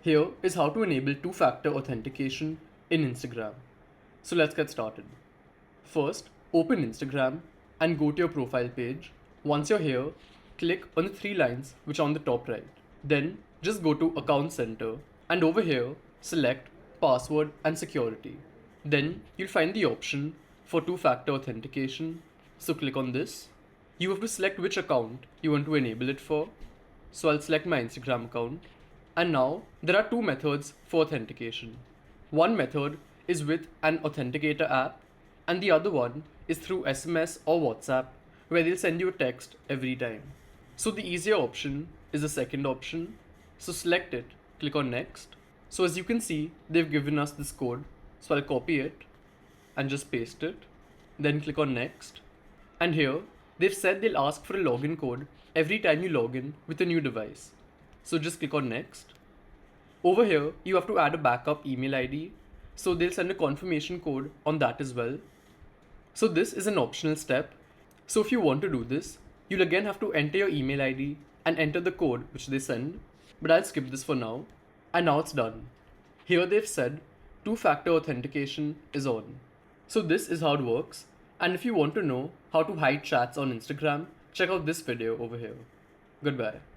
Here is how to enable two-factor authentication in Instagram. So let's get started. First, open Instagram and go to your profile page. Once you're here, click on the three lines which are on the top right. Then just go to Account Center and over here select Password and Security. Then you'll find the option for two-factor authentication. So click on this. You have to select which account you want to enable it for. So I'll select my Instagram account. And now there are two methods for authentication. One method is with an authenticator app, and the other one is through SMS or WhatsApp, where they'll send you a text every time. So the easier option is the second option. So select it, click on next. So as you can see, they've given us this code. So I'll copy it and just paste it. Then click on next. And here they've said they'll ask for a login code every time you log in with a new device. So just click on next. Over here, you have to add a backup email ID. So they'll send a confirmation code on that as well. So this is an optional step. So if you want to do this, you'll again have to enter your email ID and enter the code which they send. But I'll skip this for now. And now it's done. Here they've said two-factor authentication is on. So this is how it works. And if you want to know how to hide chats on Instagram, check out this video over here. Goodbye.